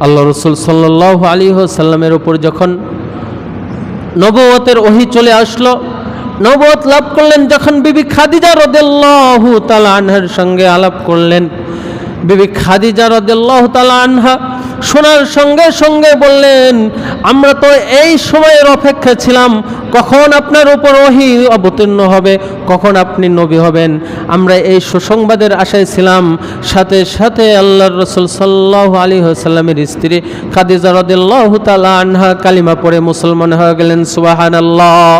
আল্লাহ রসুল সাল্লাল্লাহু আলাইহি ওয়াসাল্লামের উপর যখন নবুয়তের ওহী চলে আসলো, নবুয়ত লাভ করলেন, যখন বিবি খাদিজা রাদিয়াল্লাহু তাআলা আনহার সঙ্গে আলাপ করলেন, বিবি খাদিজা রাদিয়াল্লাহু তাআলা আনহা শোনার সঙ্গে সঙ্গে বললেন, আমরা তো এই সময়ের অপেক্ষা ছিলাম কখন আপনার উপর ওহী অবতীর্ণ হবে, কখন আপনি নবী হবেন। আমরা এই সুসংবাদের আশায় ছিলাম। সাথে সাথে আল্লাহর রাসূল সাল্লাল্লাহু আলাইহি ওয়াসাল্লামের স্ত্রী খাদিজা রাদিয়াল্লাহু তাআলা আনহা কালিমা পড়ে মুসলমান হয়ে গেলেন। সুবহানাল্লাহ।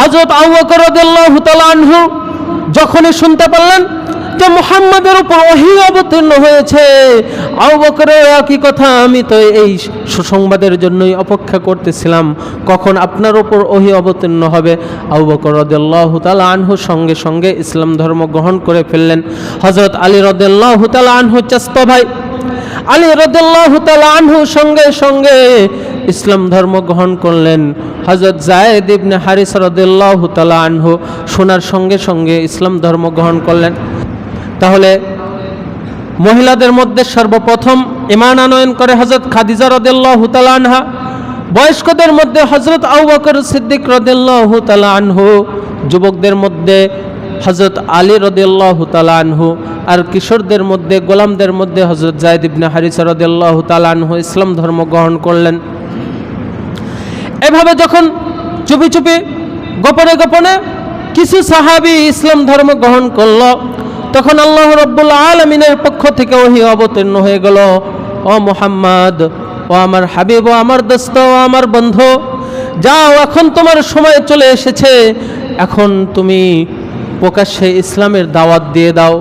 হযরত আবু বকর রাদিয়াল্লাহু তাআলা আনহু যখনই শুনতে পারলেন যে মুহাম্মাদের উপর ওহী অবতীর্ণ হয়েছে, আবু বকরের একই কথা, আমি তো এই সুসংবাদের জন্যই অপেক্ষা করতেছিলাম কখন আপনার উপর ওহী অবতীর্ণ হবে। আবু বকর রাদিয়াল্লাহু তাআলা আনহু সঙ্গে সঙ্গে ইসলাম ধর্ম গ্রহণ করে ফেললেন। হযরত আলী রাদিয়াল্লাহু তাআলা আনহু চাচতো ভাই আলী রাদিয়াল্লাহু তাআলা আনহু সঙ্গে সঙ্গে ইসলাম ধর্ম গ্রহণ করলেন। হযরত যায়েদ ইবনে হারিসা রাদিয়াল্লাহু তাআলা আনহু শোনার সঙ্গে সঙ্গে ইসলাম ধর্ম গ্রহণ করলেন। তাহলে মহিলাদের মধ্যে সর্বপ্রথম ঈমান আনয়ন করে হযরত খাদিজা রাদিয়াল্লাহু তাআলা আনহা, বয়স্কদের মধ্যে হযরত আবু বকর সিদ্দিক রাদিয়াল্লাহু তাআলা আনহু, যুবকদের মধ্যে হযরত আলী রাদিয়াল্লাহু তাআলা আনহু, আর কিশোরদের মধ্যে গোলামদের মধ্যে হযরত যায়েদ ইবনে হারিসা রাদিয়াল্লাহু তাআলা আনহু ইসলাম ধর্ম গ্রহণ করলেন। এভাবে যখন চুপি চুপি গোপনে গোপনে কিছু সাহাবী ইসলাম ধর্ম গ্রহণ করল, তখন আল্লাহ রাব্বুল আলামিনের পক্ষ থেকে ওহী অবতীর্ণ হয়ে গেল, ও মুহাম্মদ, ও আমার হাবিব, ও আমার দোস্ত, ও আমার বন্ধু, যাও, এখন তোমার সময় চলে এসেছে, এখন তুমি প্রকাশ্যে ইসলামের দাওয়াত দিয়ে দাও।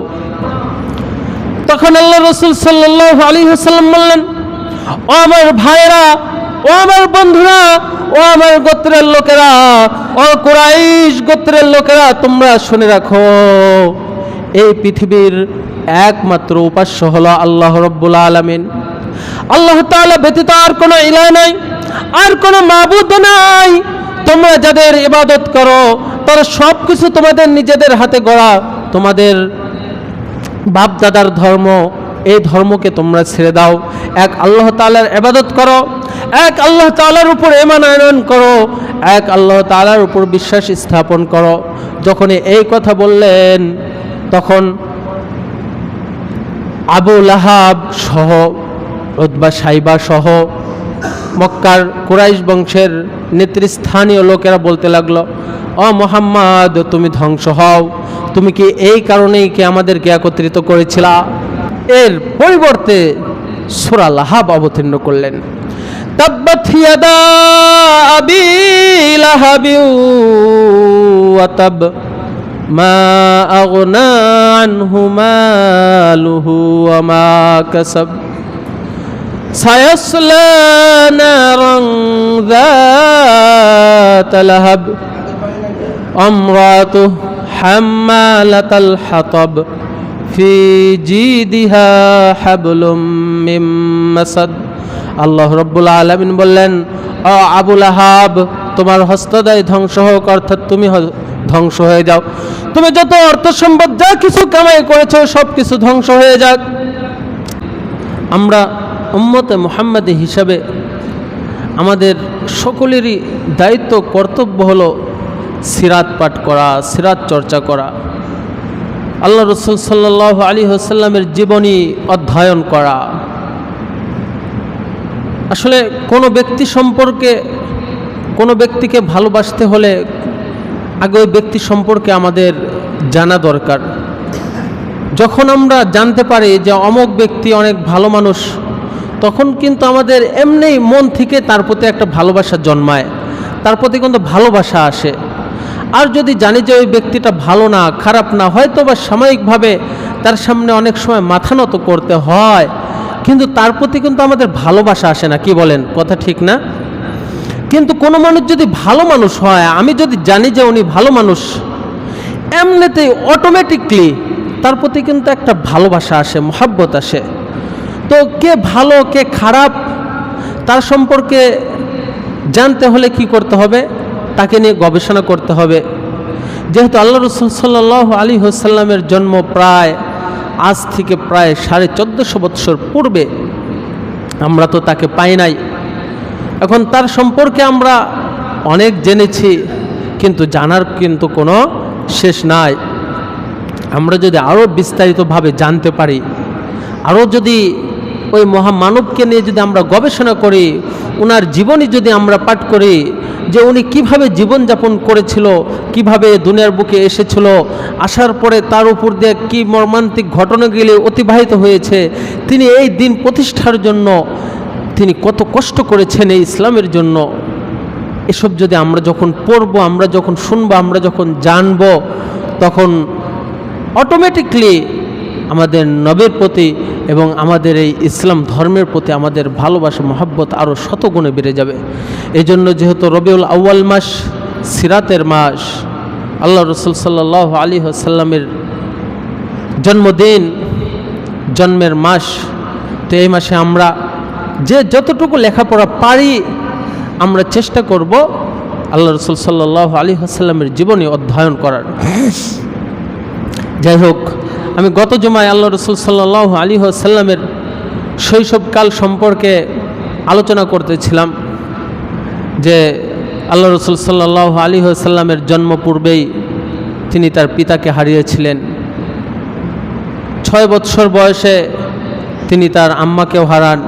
তখন আল্লাহ রাসূল সাল্লাল্লাহু আলাইহি ওয়াসাল্লাম বললেন, ও আমার ভাইরা, ও আমার বন্ধুরা, ও আমার গোত্রের লোকেরা, ও কুরাইশ গোত্রের লোকেরা, তোমরা শুনে রাখো, এই পৃথিবীর একমাত্র উপাস্য হলো আল্লাহ রাব্বুল আলামিন। আল্লাহ তাআলা ব্যতীত আর কোনো ইলাহ নাই, আর কোনো মাবুদ নাই। তোমরা যাদের ইবাদত করো তারা সব কিছু তোমাদের নিজেদের হাতে গড়া, তোমাদের বাপ দাদার ধর্ম, এই ধর্মকে তোমরা ছেড়ে দাও, এক আল্লাহ তাআলার ইবাদত করো, এক আল্লাহ তাআলার উপর ঈমান আনয়ন করো, এক আল্লাহ তাআলার উপর বিশ্বাস স্থাপন করো। যখন এই কথা বললেন, তখন আবু লাহাব সহ, উতবা সাইবা সহ মক্কার কুরাইশ বংশের নেতৃস্থানীয় লোকেরা বলতে লাগলো, ও মুহাম্মদ, তুমি ধ্বংস হও, তুমি কি এই কারণেই কি আমাদেরকে একত্রিত করেছিলা? এর পরিবর্তে সূরা লাহাব অবতীর্ণ করলেন। তাব্বাত ইয়াদা আবি লাহাবি ওয়া তাব মা আগনা আনহু মালুহু ওয়া মা কাসাব সায়াসলা নারান যাতা লাহাব আমরাতুহু হাম্মালাতাল হাতাব ফি জিদিহা হাবলুম মিন মাসাদ। আল্লাহ রাব্বুল আলামিন বললেন, ও আবু লাহাব, তোমার হস্তদ্বয় ধ্বংস হোক, অর্থাৎ তুমি ধ্বংস হয়ে যাও, তুমি যত অর্থ সম্পদ যা কিছু কামাই করেছো সব কিছু ধ্বংস হয়ে যাক। আমরা উম্মতে মুহাম্মাদি হিসাবে আমাদের সকলেরই দায়িত্ব, কর্তব্য হলো সিরাত পাঠ করা, সিরাত চর্চা করা, আল্লাহ রাসূল সাল্লাল্লাহু আলাইহি ওয়াসাল্লামের জীবনী অধ্যয়ন করা। আসলে কোনো ব্যক্তি সম্পর্কে, কোনো ব্যক্তিকে ভালোবাসতে হলে আগে ওই ব্যক্তি সম্পর্কে আমাদের জানা দরকার। যখন আমরা জানতে পারি যে অমুক ব্যক্তি অনেক ভালো মানুষ, তখন কিন্তু আমাদের এমনিই মন থেকে তার প্রতি একটা ভালোবাসা জন্মায়, তার প্রতি কিন্তু ভালোবাসা আসে। আর যদি জানি যে ওই ব্যক্তিটা ভালো না, খারাপ না, হয়তো বা সাময়িকভাবে তার সামনে অনেক সময় মাথা নত করতে হয়, কিন্তু তার প্রতি কিন্তু আমাদের ভালোবাসা আসে না। কি বলেন, কথা ঠিক না? কিন্তু কোনো মানুষ যদি ভালো মানুষ হয়, আমি যদি জানি যে উনি ভালো মানুষ, এমনিতেই অটোমেটিকলি তার প্রতি কিন্তু একটা ভালোবাসা আসে, মহব্বত আসে। তো কে ভালো কে খারাপ তার সম্পর্কে জানতে হলে কি করতে হবে? তাকে নিয়ে গবেষণা করতে হবে। যেহেতু আল্লাহ রাসূল সাল্লাল্লাহু আলাইহি ওয়াসাল্লামের জন্ম প্রায় আজ থেকে প্রায় 1450 বৎসর পূর্বে, আমরা তো তাকে পাই নাই। এখন তার সম্পর্কে আমরা অনেক জেনেছি, কিন্তু জানার কিন্তু কোনো শেষ নাই। আমরা যদি আরও বিস্তারিতভাবে জানতে পারি, আরও যদি ওই মহামানবকে নিয়ে যদি আমরা গবেষণা করি, ওনার জীবনী যদি আমরা পাঠ করি, যে উনি কিভাবে জীবনযাপন করেছিল, কিভাবে দুনিয়ার বুকে এসেছিল, আসার পরে তার উপর দিয়ে কী মর্মান্তিক ঘটনাগুলি অতিবাহিত হয়েছে, তিনি এই দিন প্রতিষ্ঠার জন্য তিনি কত কষ্ট করেছেন এই ইসলামের জন্য, এসব যদি আমরা যখন পড়ব, আমরা যখন শুনবো, আমরা যখন জানব, তখন অটোমেটিকলি আমাদের নবীর প্রতি এবং আমাদের এই ইসলাম ধর্মের প্রতি আমাদের ভালোবাসা মহব্বত আরও শতগুণে বেড়ে যাবে। এই জন্য যেহেতু রবিউল আউয়াল মাস সিরাতের মাস, আল্লাহ রসুল সাল্লাল্লাহু আলাইহি ওয়াসাল্লামের জন্মদিন, জন্মের মাস, তো এই মাসে আমরা যে যতটুকু লেখাপড়া পারি আমরা চেষ্টা করব আল্লাহ রসুল সাল্লাল্লাহু আলাইহি ওয়াসাল্লামের জীবনী অধ্যয়ন করার। যাই হোক, আমি গত জুমায় আল্লাহ রসুল সাল্লাল্লাহু আলাইহি ওয়াসাল্লামের শৈশবকাল সম্পর্কে আলোচনা করতেছিলাম, যে আল্লাহ রসুল সাল্লাল্লাহু আলাইহি ওয়াসাল্লামের জন্ম পূর্বেই তিনি তার পিতাকে হারিয়েছিলেন। 6 বৎসর বয়সে তিনি তার আম্মাকেও হারান।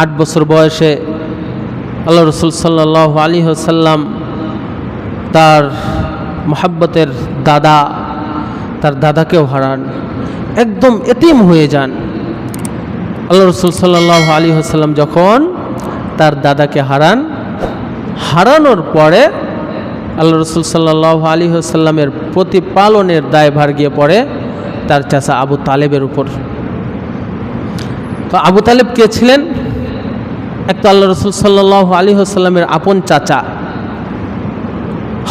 8 বছর বয়সে আল্লাহ রসুল সাল্লাল্লাহু আলাইহি ওয়াসাল্লাম তার মহব্বতের দাদা, তার দাদাকেও হারান, একদম এতিম হয়ে যান। আল্লাহ রসুল সাল্লাল্লাহু আলাইহি ওয়াসাল্লাম যখন তার দাদাকে হারানোর পরে আল্লাহ রসুল সাল্লাল্লাহু আলাইহি ওয়াসাল্লামের প্রতিপালনের দায়ভার গিয়ে পড়ে তার চাচা আবু তালেবের উপর। তো আবু তালেব কে ছিলেন? এক তো আল্লাহ রসুল সাল্লাল্লাহু আলাইহি ওয়াসাল্লামের আপন চাচা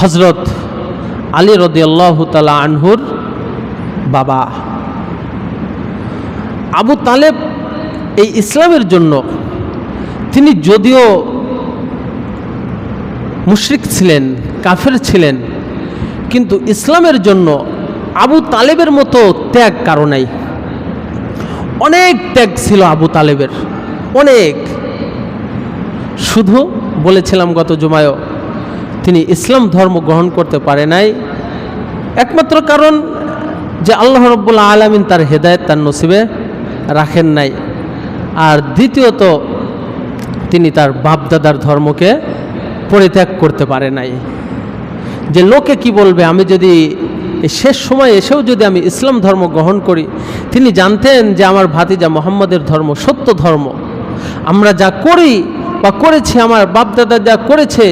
হযরত আলী রাদিয়াল্লাহু তাআলা আনহুর বাবা। আবু তালেব এই ইসলামের জন্য তিনি যদিও মুশরিক ছিলেন, কাফের ছিলেন, কিন্তু ইসলামের জন্য আবু তালেবের মতো ত্যাগ কারো নাই। অনেক ত্যাগ ছিল আবু তালেবের, অনেক। শুধু বলেছিলাম গত জুমায়ও, তিনি ইসলাম ধর্ম গ্রহণ করতে পারে নাই, একমাত্র কারণ যে আল্লাহ রাব্বুল আলামিন তার হেদায়েত তার নসিবে রাখেন নাই। আর দ্বিতীয়ত তিনি তার বাপদাদার ধর্মকে পরিত্যাগ করতে পারে নাই। যে লোকে কি বলবে, আমি যদি শেষ সময় এসেও যদি আমি ইসলাম ধর্ম গ্রহণ করি। তিনি জানতেন যে আমার ভাতিজা মুহাম্মদের ধর্ম সত্য ধর্ম, আমরা যা করি বা করেছি, আমার বাপদাদা যা করেছে,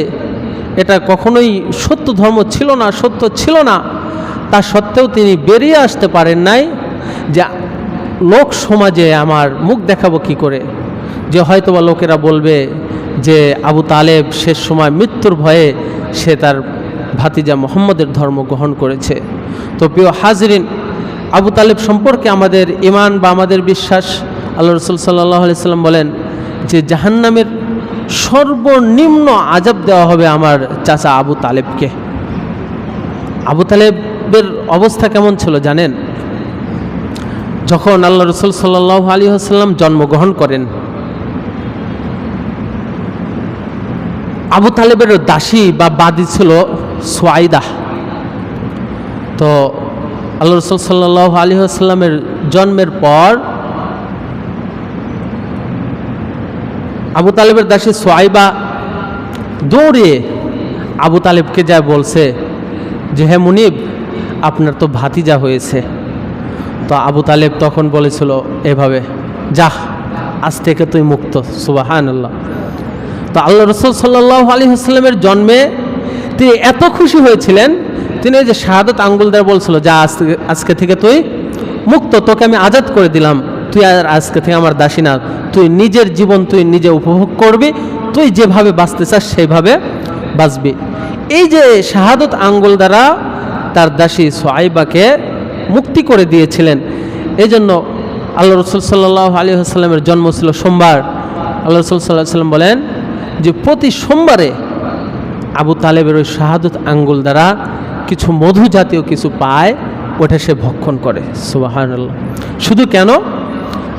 এটা কখনোই সত্য ধর্ম ছিল না, সত্য ছিল না। তা সত্ত্বেও তিনি বেরিয়ে আসতে পারেন নাই যে লোক সমাজে আমার মুখ দেখাবো কি করে, যে হয়তোবা লোকেরা বলবে যে আবু তালেব শেষ সময় মৃত্যুর ভয়ে সে তার ভাতিজা মুহাম্মদের ধর্ম গ্রহণ করেছে। তো প্রিয় হাজরিন, আবু তালেব সম্পর্কে আমাদের ঈমান বা আমাদের বিশ্বাস, আল্লাহ রাসূল সাল্লাল্লাহু আলাইহি সাল্লাম বলেন যে জাহান্নামের সর্বনিম্ন আযাব দেওয়া হবে আমার চাচা আবু তালেবকে। আবু তালেবের অবস্থা কেমন ছিল জানেন? যখন আল্লাহ রাসূল সাল্লাল্লাহু আলাইহি ওয়াসাল্লাম জন্মগ্রহণ করেন, আবু তালেবের দাসী বা বাদী ছিল সুয়াইদা। তো আল্লাহ রাসূল সাল্লাল্লাহু আলাইহি ওয়াসাল্লামের জন্মের পর আবু তালেবের দাসী সুয়াইবা দৌড়ে আবু তালেবকে যা বলছে যে হে মুনিব, আপনার তো ভাতিজা হয়েছে। তো আবু তালেব তখন বলেছিল এভাবে, যাহ, আজ থেকে তুই মুক্ত। সুবহানাল্লাহ। তো আল্লাহ রাসূল সাল্লাল্লাহু আলাইহি ওয়াসাল্লামের জন্মে তিনি এত খুশি হয়েছিলেন, তিনি যে শাহাদাত আঙ্গুল দ্বারা বলছিল, যা আজকে থেকে তুই মুক্ত, তোকে আমি আজাদ করে দিলাম, তুই আর আজকে থেকে আমার দাসী না, তুই নিজের জীবন তুই নিজে উপভোগ করবি, তুই যেভাবে বাঁচতে চাস সেইভাবে বাঁচবি। এই যে শাহাদাত আঙ্গুল দ্বারা তার দাসী সুয়াইবাকে মুক্তি করে দিয়েছিলেন। এই জন্য আল্লাহ রাসূল সাল্লাল্লাহু আলাইহি ওয়াসাল্লামের জন্ম ছিল সোমবার। আল্লাহ রাসূল সাল্লাল্লাহু আলাইহি ওয়াসাল্লাম বলেন যে প্রতি সোমবারে আবু তালেবের ওই শাহাদাত আঙ্গুল দ্বারা কিছু মধু জাতীয় কিছু পায়, ওটা সে ভক্ষণ করে। সুবহানাল্লাহ। শুধু কেন?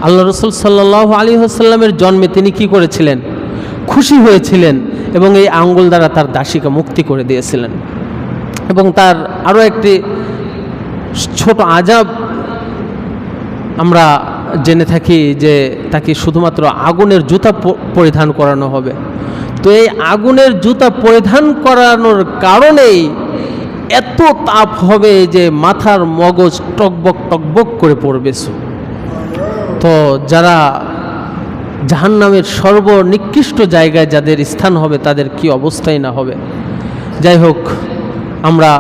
আল্লাহ রসুল সাল্লাল্লাহু আলাইহি ওয়াসাল্লামের জন্মে তিনি কি করেছিলেন? খুশি হয়েছিলেন এবং এই আঙ্গুল দ্বারা তার দাসীকে মুক্তি করে দিয়েছিলেন। এবং তার আরও একটি ছোট আজাব আমরা জেনে থাকি যে তাকে শুধুমাত্র আগুনের জুতা পরিধান করানো হবে। তো এই আগুনের জুতা পরিধান করানোর কারণেই এত তাপ হবে যে মাথার মগজ টকবক টকবক করে পড়বে। তো যারা জাহান্নামের সর্বনিকৃষ্ট জায়গায় যাদের স্থান হবে তাদের কি অবস্থাই না হবে। যাই হোক, আমরা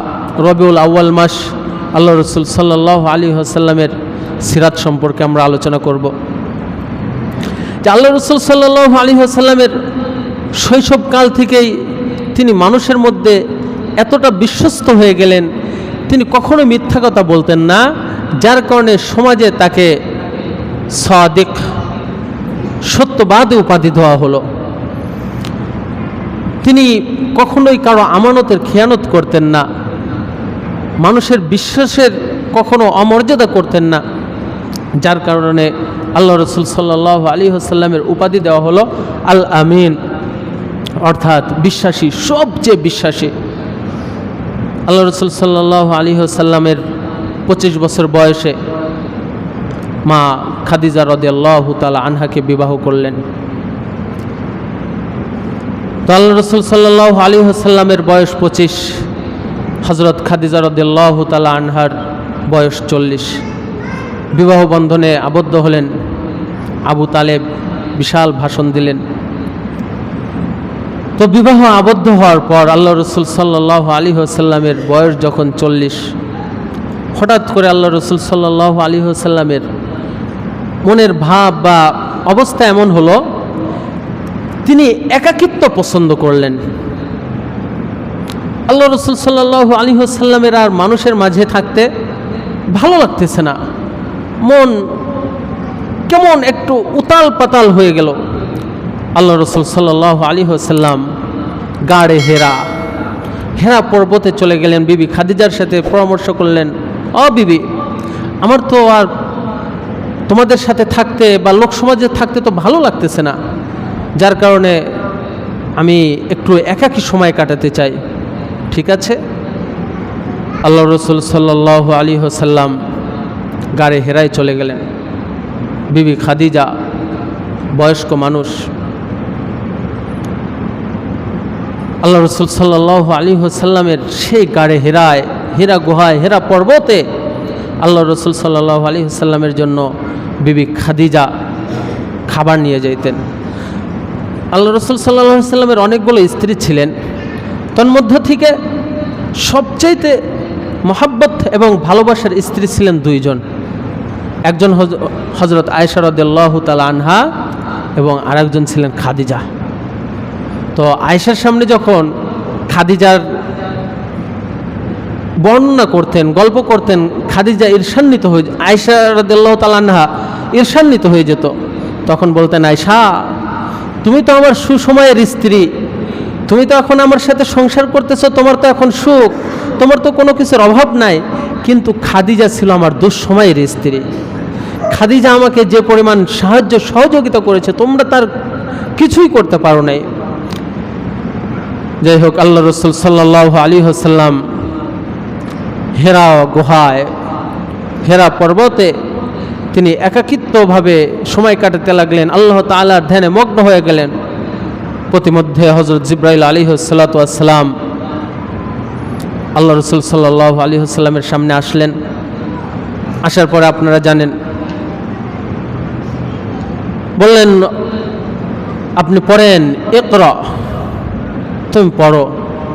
রবিউল আউয়াল মাস আল্লাহ রসুল সাল্লাল্লাহু আলাইহি ওয়াসাল্লামের সিরাত সম্পর্কে আমরা আলোচনা করব। যে আল্লাহ রসুল সাল্লাল্লাহু আলাইহি ওয়াসাল্লামের শৈশবকাল থেকেই তিনি মানুষের মধ্যে এতটা বিশ্বস্ত হয়ে গেলেন, তিনি কখনো মিথ্যা কথা বলতেন না, যার কারণে সমাজে তাকে সাদিক, সত্যবাদী উপাধি দেওয়া হলো। তিনি কখনোই কারো আমানতের খেয়ানত করতেন না, মানুষের বিশ্বাসের কখনো অমর্যাদা করতেন না, যার কারণে আল্লাহ রসুল সাল্লাল্লাহু আলাইহি ওয়াসাল্লামের উপাধি দেওয়া হলো আল আমিন, অর্থাৎ বিশ্বাসী, সবচেয়ে বিশ্বাসী। আল্লাহ রসুল সাল্লাল্লাহু আলাইহি ওয়াসাল্লামের 25 বছর বয়সে মা খাদিজা রাদিয়াল্লাহু তাআলা আনহাকে বিবাহ করলেন। তো আল্লাহ রসুল সাল্লাল্লাহু আলাইহি ওয়াসাল্লামের বয়স 25, হযরত খাদিজা রাদিয়াল্লাহু তাআলা আনহার বয়স 40। বিবাহ বন্ধনে আবদ্ধ হলেন। আবু তালেব বিশাল ভাষণ দিলেন। তো বিবাহ আবদ্ধ হওয়ার পর আল্লাহ রসুল সাল্লাল্লাহু আলাইহি ওয়াসাল্লামের বয়স যখন 40, হঠাৎ করে আল্লাহ রসুল সাল্লাল্লাহু আলাইহি ওয়াসাল্লামের মনের ভাব বা অবস্থা এমন হলো, তিনি একাকিত্ব পছন্দ করলেন। আল্লাহ রসুল সাল্লাল্লাহু আলাইহি ওয়াসাল্লামের আর মানুষের মাঝে থাকতে ভালো লাগতেছে না, মন কেমন একটু উতাল পাতাল হয়ে গেল। আল্লাহ রসুল সাল্লাল্লাহু আলাইহি ওয়াসাল্লাম গাড়ে হেরা পর্বতে চলে গেলেন। বিবি খাদিজার সাথে পরামর্শ করলেন, ও বিবি, আমার তো আর তোমাদের সাথে থাকতে বা লোক সমাজে থাকতে তো ভালো লাগতেছে না, যার কারণে আমি একটু একাকী সময় কাটাতে চাই। ঠিক আছে। আল্লাহ রসুল সাল্লাল্লাহু আলাইহি ওয়াসাল্লাম গাড়ে হেরায় চলে গেলেন। বিবি খাদিজা বয়স্ক মানুষ। আল্লাহ রসুল সাল্লাল্লাহু আলাইহি ওয়াসাল্লামের সেই গাড়ে হেরায়, হেরা গুহায়, হেরা পর্বতে আল্লাহ রসুল সাল্লাল্লাহু আলাইহি ওয়াসাল্লামের জন্য বিবি খাদিজা খাবার নিয়ে যাইতেন। আল্লাহ রসুল সাল্লাল্লাহু আলাইহি ওয়াসাল্লামের অনেকগুলো স্ত্রী ছিলেন, তন্মধ্য থেকে সবচাইতে মহাব্বত এবং ভালোবাসার স্ত্রী ছিলেন 2 জন। একজন হযরত আয়েশা রাদিয়াল্লাহু তাআলা আনহা এবং আরেকজন ছিলেন খাদিজা। তো আয়েশার সামনে যখন খাদিজার বর্ণনা করতেন, গল্প করতেন, খাদিজা ঈর্ষান্বিত হয়ে, আয়েশা রাদিয়াল্লাহু তাআলা আনহা ঈর্ষান্বিত হয়ে যেত। তখন বলতেন, আয়েশা, তুমি তো আমার সুসময়ের স্ত্রী, তুমি তো এখন আমার সাথে সংসার করতেছো, তোমার তো এখন সুখ, তোমার তো কোনো কিছুর অভাব নাই। কিন্তু খাদিজা ছিল আমার দুঃসময়ের স্ত্রী। খাদিজা আমাকে যে পরিমাণ সাহায্য সহযোগিতা করেছে, তোমরা তার কিছুই করতে পারো নাই। যাই হোক, আল্লাহ রসুল সাল্লাল্লাহু আলাইহি ওয়াসাল্লাম হেরা গুহায়, হেরা পর্বতে তিনি একাকিত্বভাবে সময় কাটাতে লাগলেন, আল্লাহ তাআলার ধ্যানে মগ্ন হয়ে গেলেন। প্রতিমধ্যে হযরত জিবরাইল আলাইহিস সালাতু ওয়াস সালাম আল্লাহ রসুল সাল্লাল্লাহু আলাইহি ওয়াসাল্লামের সামনে আসলেন। আসার পরে আপনারা জানেন, বললেন, আপনি পড়েন, ইকরা, তুমি পড়ো।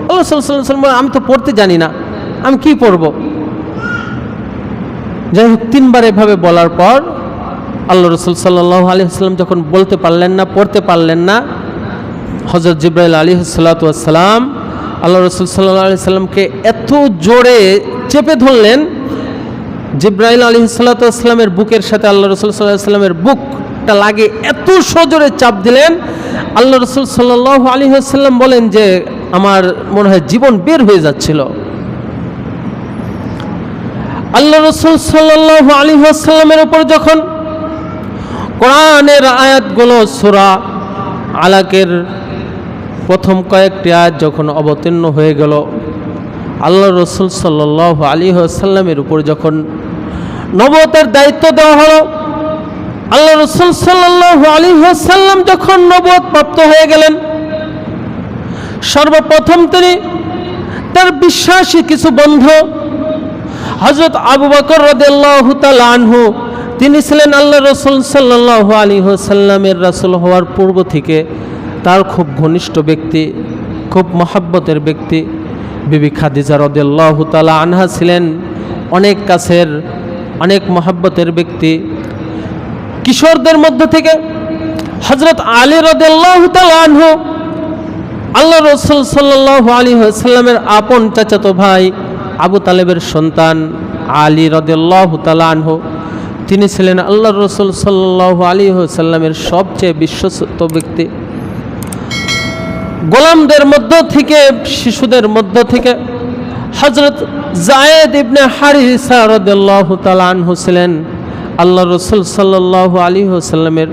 আল্লাহ সাল্লাল্লাহু আলাইহি ওয়াসাল্লাম, আমি তো পড়তে জানি না, আমি কি পড়ব? যাই হোক, 3 বার এভাবে বলার পর আল্লাহ রসুল সাল্লাল্লাহু আলাইহি ওয়াসাল্লাম যখন বলতে পারলেন না, পড়তে পারলেন না, হযরত জিবরাইল আলাইহিস সালাতু ওয়াস সালাম আল্লাহ রসুল সাল্লাল্লাহু আলাইহি ওয়াসাল্লামকে এত জোরে চেপে ধরলেন, জিবরাইল আলাইহিস সালাতু ওয়াস সালামের বুকের সাথে আল্লাহ রসুল সাল্লাল্লাহু আলাইহি ওয়াসাল্লামের বুকটা লাগে এত সজোরে চাপ দিলেন, আল্লাহ রসুল সাল্লাল্লাহু আলাইহি ওয়াসাল্লাম বলেন যে আমার মনে হয় জীবন বের হয়ে যাচ্ছিল। আল্লাহ রসুল সাল্লাল্লাহু আলাইহি ওয়াসাল্লামের উপর যখন কোরআনের আয়াতগুলো সূরা আলাকের প্রথম কয়েকটি আয়াত যখন অবতীর্ণ হয়ে গেল, আল্লাহ রসুল সাল্লাল্লাহু আলাইহি ওয়াসাল্লামের উপর যখন নবুয়তের দায়িত্ব দেওয়া হলো, আল্লাহ রসুল সাল্লাল্লাহু আলাইহি ওয়াসাল্লাম যখন নবুয়ত প্রাপ্ত হয়ে গেলেন, সর্বপ্রথম তিনি তার বিশ্বাসী কিছু বন্ধু হযরত আবু বকর রাদিয়াল্লাহু তাআলা আনহু, তিনি ছিলেন আল্লাহ রসুল সাল্লাল্লাহু আলাইহি ওয়াসাল্লামের রাসূল হওয়ার পূর্ব থেকে তার খুব ঘনিষ্ঠ ব্যক্তি, খুব মহব্বতের ব্যক্তি। বিবি খাদিজা রাদিয়াল্লাহু তাআলা আনহা ছিলেন অনেক কাছের, অনেক মহব্বতের ব্যক্তি। কিশোরদের মধ্য থেকে হযরত আলী রাদিয়াল্লাহু তাআলা আনহু, আল্লাহ রসুল সাল্লাল্লাহু আলাইহি ওয়াসাল্লামের আপন চাচাতো ভাই আবু তালেবের সন্তান আলী রাদিয়াল্লাহু তাআলা আনহু, তিনি ছিলেন আল্লাহ রসুল সাল্লাল্লাহু আলাইহি ওয়াসাল্লামের সবচেয়ে বিশ্বস্ত ব্যক্তি। গোলামদের মধ্য থেকে, শিশুদের মধ্য থেকে হযরত যায়েদ ইবনে হারিসা রাদিয়াল্লাহু তাআলা আনহু ছিলেন আল্লাহ রসুল সাল্লাল্লাহু আলাইহি ওয়াসাল্লামের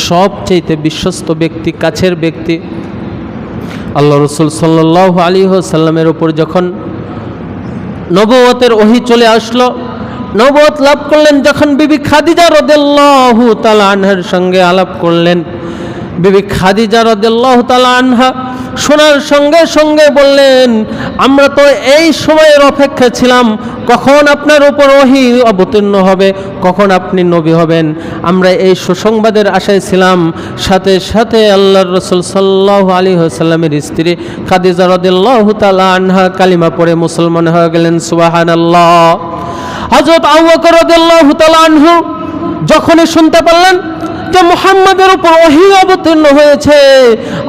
সবচেয়ে বিশ্বস্ত ব্যক্তি, কাছের ব্যক্তি। আল্লাহ রসুল সাল্লাল্লাহু আলাইহি ওয়াসাল্লামের উপর যখন নবুয়তের ওহী চলে আসলো, নবুয়ত লাভ করলেন, যখন বিবি খাদিজা রাদিয়াল্লাহু তাআলা আনহার সঙ্গে আলাপ করলেন, বিবি খাদিজা রাদিয়াল্লাহু তাআলা আনহা শোনার সঙ্গে সঙ্গে বললেন, আমরা তো এই সময়ের অপেক্ষা ছিলাম কখন আপনার উপর ওহী অবতীর্ণ হবে, কখন আপনি নবী হবেন। আমরা এই সুসংবাদের আশায় ছিলাম। সাথে সাথে আল্লাহর রাসূল সাল্লাল্লাহু আলাইহি ওয়াসাল্লামের স্ত্রী খাদিজা রাদিয়াল্লাহু তাআলা আনহা কালিমা পড়ে মুসলমান হয়ে গেলেন। সুবহানাল্লাহ। হযরত আবু বকর রাদিয়াল্লাহু তাআলা আনহু যখনই শুনতে পারলেন যে মুহাম্মাদের উপর ওহী অবতীর্ণ হয়েছে,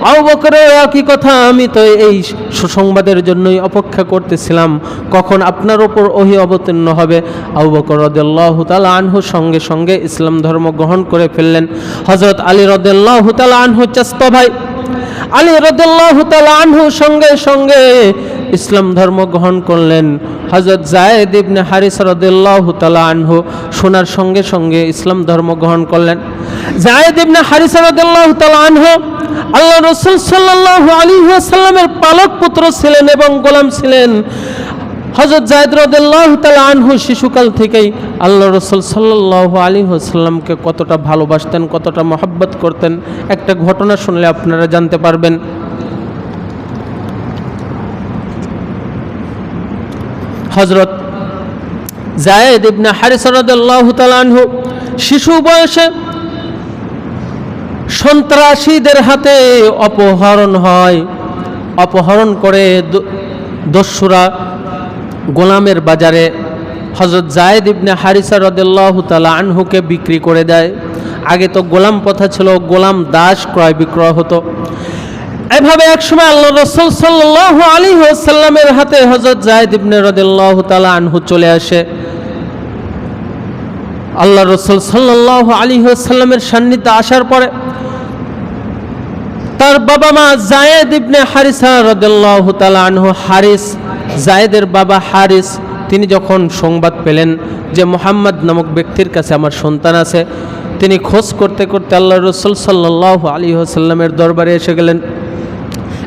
আবু বকরের একই কথা, আমি তো এই সুসংবাদের জন্যই অপেক্ষা করতেছিলাম কখন আপনার উপর ওহী অবতীর্ণ হবে। আবু বকর রাদিয়াল্লাহু তাআলা আনহু সঙ্গে সঙ্গে ইসলাম ধর্ম গ্রহণ করে ফেললেন। হযরত আলী রাদিয়াল্লাহু তাআলা আনহু চাচা ভাই আলী রাদিয়াল্লাহু তাআলা আনহু সঙ্গে সঙ্গে ইসলাম ধর্ম গ্রহণ করলেন। হযরত যায়েদ ইবনে হারিসা রাদিয়াল্লাহু তাআলা আনহু শোনার সঙ্গে সঙ্গে ইসলাম ধর্ম গ্রহণ করলেন। যায়েদ ইবনে হারিসা রাদিয়াল্লাহু তাআলা আনহু আল্লাহ রাসূল সাল্লাল্লাহু আলাইহি ওয়াসাল্লামের পালক পুত্র ছিলেন এবং গোলাম ছিলেন। হযরত যায়েদ রাদিয়াল্লাহু তাআলা আনহু শিশুকাল থেকেই আল্লাহ রাসূল সাল্লাল্লাহু আলাইহি ওয়াসাল্লামকে কতটা ভালোবাসতেন, কতটা মহব্বত করতেন, একটা ঘটনা শুনলে আপনারা জানতে পারবেন। হযরত যায়েদ ইবনে হারিসা রাদিয়াল্লাহু তাআলা আনহু শিশু বয়সে সন্ত্রাসীদের হাতে অপহরণ হয়। অপহরণ করে দস্যুরা গোলামের বাজারে হযরত যায়েদ ইবনে হারিসা রাদিয়াল্লাহু তাআলা আনহুকে বিক্রি করে দেয়। আগে তো গোলাম প্রথা ছিল, গোলাম দাস ক্রয় বিক্রয় হতো। এভাবে একসময় আল্লাহ রাসূল সাল্লাল্লাহু আলাইহি ওয়াসাল্লামের হাতে হযরত যায়েদ ইবনে রাদিয়াল্লাহু তাআলা আনহু চলে আসে। আল্লাহ রাসূল সাল্লাল্লাহু আলাইহি ওয়াসাল্লামের সান্নিধ্যে আসার পরে তার বাবা মা যায়েদ ইবনে হারিসা রাদিয়াল্লাহু তাআলা আনহু, হারিস, যায়েদের বাবা হারিস, তিনি যখন সংবাদ পেলেন যে মুহাম্মদ নামক ব্যক্তির কাছে আমার সন্তান আছে, তিনি খোঁজ করতে করতে আল্লাহ রাসূল সাল্লাল্লাহু আলাইহি ওয়াসাল্লামের দরবারে এসে গেলেন।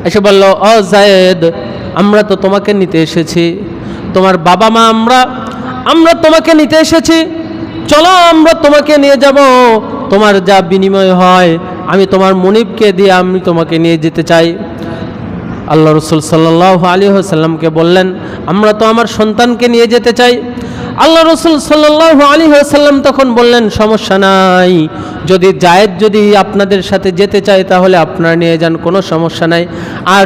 এসে বলল, ও যায়েদ, আমরা তো তোমাকে নিতে এসেছি, তোমার বাবা মা আমরা তোমাকে নিতে এসেছি, চলো আমরা তোমাকে নিয়ে যাব, তোমার যা বিনিময় হয় আমি তোমার মুনিবকে দিয়ে আমি তোমাকে নিয়ে যেতে চাই। আল্লাহ রাসূল সাল্লাল্লাহু আলাইহি ওয়াসাল্লামকে বললেন, আমরা তো আমার সন্তানকে নিয়ে যেতে চাই। আল্লাহ রাসূল সাল্লাল্লাহু আলাইহি ওয়াসাল্লাম তখন বললেন, সমস্যা নাই, যদি যায়েদ যদি আপনাদের সাথে যেতে চায় তাহলে আপনারা নিয়ে যান, কোনো সমস্যা নাই। আর